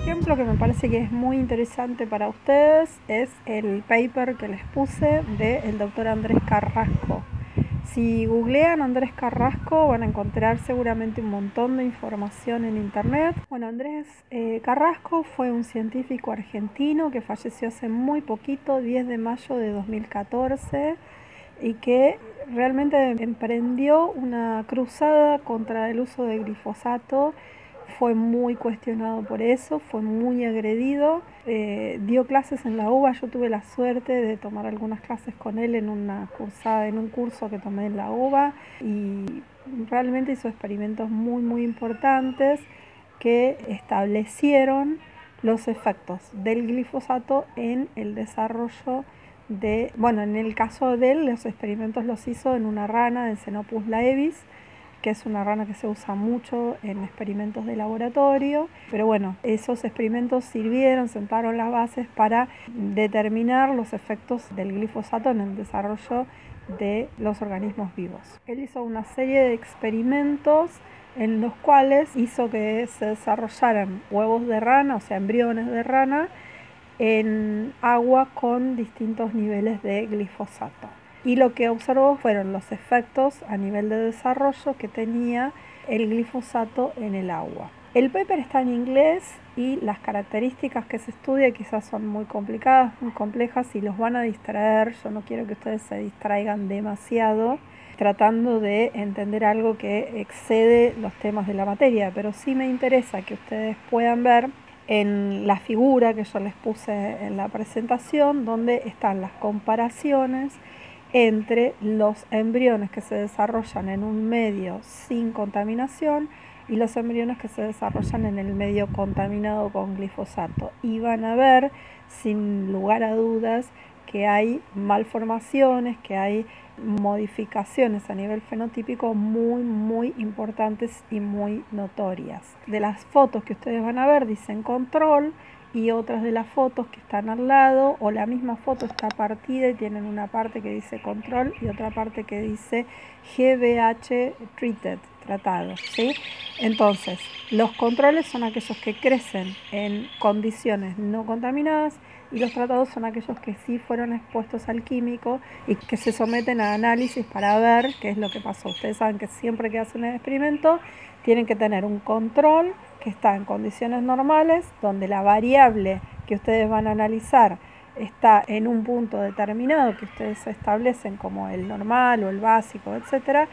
ejemplo que me parece que es muy interesante para ustedes es el paper que les puse del doctor Andrés Carrasco. Si googlean Andrés Carrasco van a encontrar seguramente un montón de información en internet. Bueno, Andrés Carrasco fue un científico argentino que falleció hace muy poquito, 10 de mayo de 2014, y que realmente emprendió una cruzada contra el uso de glifosato. Fue muy cuestionado por eso, fue muy agredido, dio clases en la UBA. Yo tuve la suerte de tomar algunas clases con él en una cursada, en un curso que tomé en la UBA, y realmente hizo experimentos muy importantes que establecieron los efectos del glifosato en el desarrollo de, bueno, en el caso de él, los experimentos los hizo en una rana de Xenopus laevis, que es una rana que se usa mucho en experimentos de laboratorio, pero bueno, esos experimentos sirvieron, sentaron las bases para determinar los efectos del glifosato en el desarrollo de los organismos vivos. Él hizo una serie de experimentos en los cuales hizo que se desarrollaran huevos de rana, o sea, embriones de rana, en agua con distintos niveles de glifosato. Y lo que observó fueron los efectos a nivel de desarrollo que tenía el glifosato en el agua. El paper está en inglés y las características que se estudia quizás son muy complicadas, muy complejas, y los van a distraer. Yo no quiero que ustedes se distraigan demasiado tratando de entender algo que excede los temas de la materia, pero sí me interesa que ustedes puedan ver en la figura que yo les puse en la presentación, donde están las comparaciones entre los embriones que se desarrollan en un medio sin contaminación y los embriones que se desarrollan en el medio contaminado con glifosato. Y van a ver, sin lugar a dudas, que hay malformaciones, que hay modificaciones a nivel fenotípico muy importantes y muy notorias. De las fotos que ustedes van a ver dicen control, y otras de las fotos que están al lado, o la misma foto está partida y tienen una parte que dice control y otra parte que dice GBH treated, tratado, ¿sí? Entonces, los controles son aquellos que crecen en condiciones no contaminadas, y los tratados son aquellos que sí fueron expuestos al químico y que se someten a análisis para ver qué es lo que pasó. Ustedes saben que siempre que hacen un experimento tienen que tener un control que está en condiciones normales, donde la variable que ustedes van a analizar está en un punto determinado que ustedes establecen como el normal o el básico, etcétera,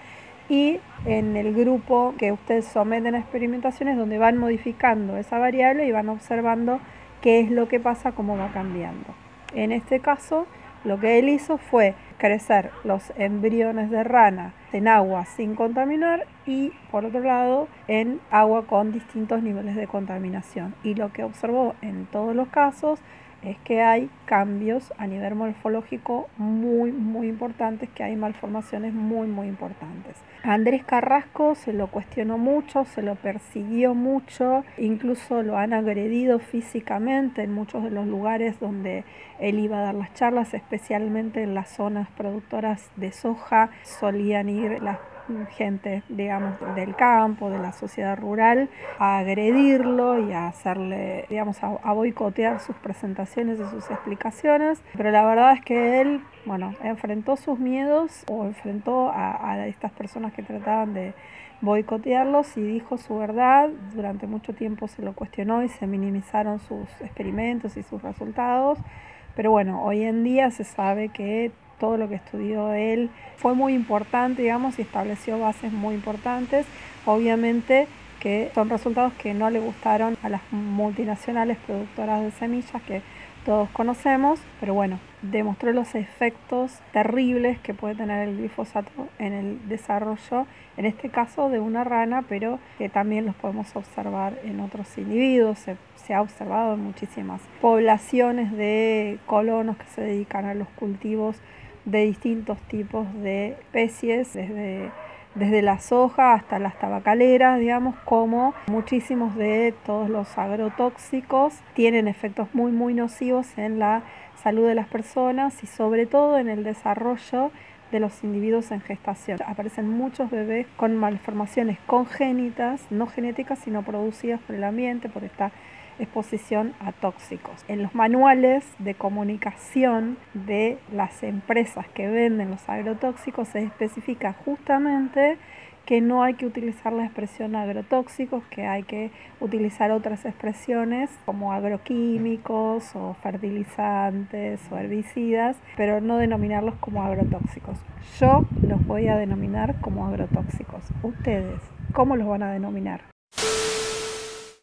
y en el grupo que ustedes someten a experimentaciones, donde van modificando esa variable y van observando qué es lo que pasa, cómo va cambiando. En este caso, lo que él hizo fue crecer los embriones de rana en agua sin contaminar y, por otro lado, en agua con distintos niveles de contaminación. Y lo que observó en todos los casos es que hay cambios a nivel morfológico muy importantes, que hay malformaciones muy importantes. A Andrés Carrasco se lo cuestionó mucho, se lo persiguió mucho, incluso lo han agredido físicamente en muchos de los lugares donde él iba a dar las charlas, especialmente en las zonas productoras de soja. Solían ir las gente, digamos, del campo, de la sociedad rural, a agredirlo y a hacerle, digamos, a boicotear sus presentaciones y sus explicaciones. Pero la verdad es que él, bueno, enfrentó sus miedos, o enfrentó a estas personas que trataban de boicotearlos, y dijo su verdad. Durante mucho tiempo se lo cuestionó y se minimizaron sus experimentos y sus resultados, pero bueno, hoy en día se sabe que todo lo que estudió él fue muy importante, digamos, y estableció bases muy importantes. Obviamente que son resultados que no le gustaron a las multinacionales productoras de semillas que todos conocemos, pero bueno, demostró los efectos terribles que puede tener el glifosato en el desarrollo, en este caso de una rana, pero que también los podemos observar en otros individuos. Se ha observado en muchísimas poblaciones de colonos que se dedican a los cultivos de distintos tipos de especies, desde la soja hasta las tabacaleras, digamos, como muchísimos de todos los agrotóxicos tienen efectos muy nocivos en la salud de las personas y sobre todo en el desarrollo de los individuos en gestación. Aparecen muchos bebés con malformaciones congénitas, no genéticas, sino producidas por el ambiente, por esta exposición a tóxicos. En los manuales de comunicación de las empresas que venden los agrotóxicos se especifica justamente que no hay que utilizar la expresión agrotóxicos, que hay que utilizar otras expresiones como agroquímicos o fertilizantes o herbicidas, pero no denominarlos como agrotóxicos. Yo los voy a denominar como agrotóxicos. ¿Ustedes cómo los van a denominar?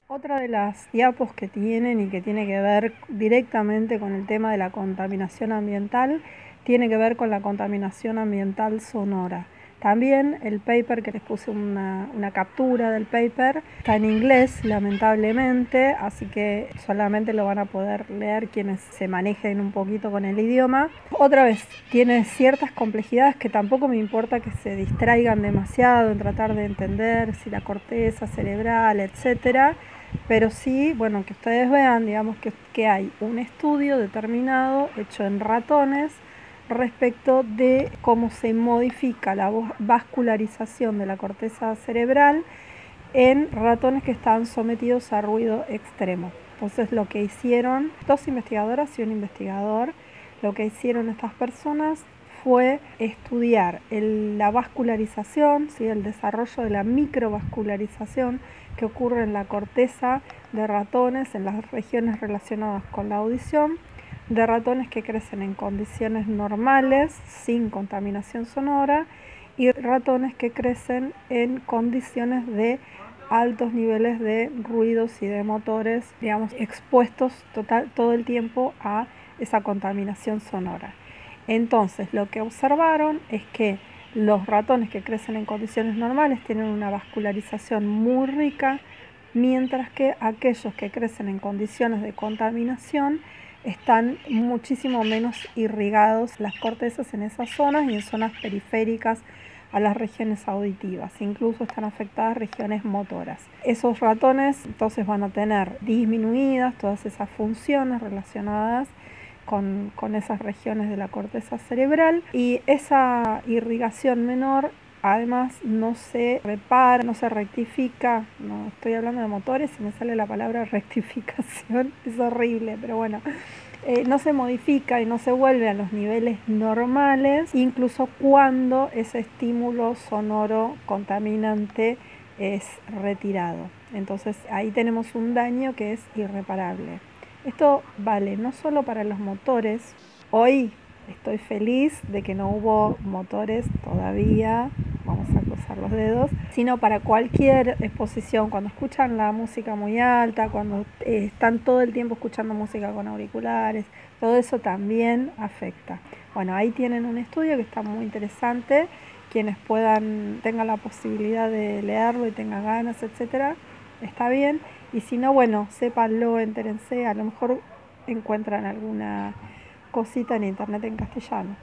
Otra de las diapos que tienen y que tiene que ver directamente con el tema de la contaminación ambiental, tiene que ver con la contaminación ambiental sonora. También el paper, que les puse una captura del paper, está en inglés lamentablemente, así que solamente lo van a poder leer quienes se manejen un poquito con el idioma. Otra vez, tiene ciertas complejidades que tampoco me importa que se distraigan demasiado en tratar de entender si la corteza cerebral, etcétera. Pero sí, bueno, que ustedes vean, digamos, que hay un estudio determinado hecho en ratones respecto de cómo se modifica la vascularización de la corteza cerebral en ratones que están sometidos a ruido extremo. Entonces lo que hicieron 2 investigadoras y un investigador, lo que hicieron estas personas fue estudiar la vascularización, ¿sí? El desarrollo de la microvascularización que ocurre en la corteza de ratones en las regiones relacionadas con la audición, de ratones que crecen en condiciones normales, sin contaminación sonora, y ratones que crecen en condiciones de altos niveles de ruidos y de motores, digamos, expuestos todo el tiempo a esa contaminación sonora. Entonces, lo que observaron es que los ratones que crecen en condiciones normales tienen una vascularización muy rica, mientras que aquellos que crecen en condiciones de contaminación están muchísimo menos irrigados las cortezas en esas zonas y en zonas periféricas a las regiones auditivas, incluso están afectadas regiones motoras. Esos ratones entonces van a tener disminuidas todas esas funciones relacionadas con esas regiones de la corteza cerebral, y esa irrigación menor además no se repara, no se rectifica. No estoy hablando de motores y me sale la palabra rectificación, es horrible, pero bueno, no se modifica y no se vuelve a los niveles normales, incluso cuando ese estímulo sonoro contaminante es retirado. Entonces ahí tenemos un daño que es irreparable. Esto vale no solo para los motores. Hoy estoy feliz de que no hubo motores todavía, vamos a cruzar los dedos, sino para cualquier exposición, cuando escuchan la música muy alta, cuando están todo el tiempo escuchando música con auriculares, todo eso también afecta. Bueno, ahí tienen un estudio que está muy interesante, quienes tengan la posibilidad de leerlo y tengan ganas, etcétera, está bien, y si no, bueno, sépanlo, entérense, a lo mejor encuentran alguna cosita en internet en castellano.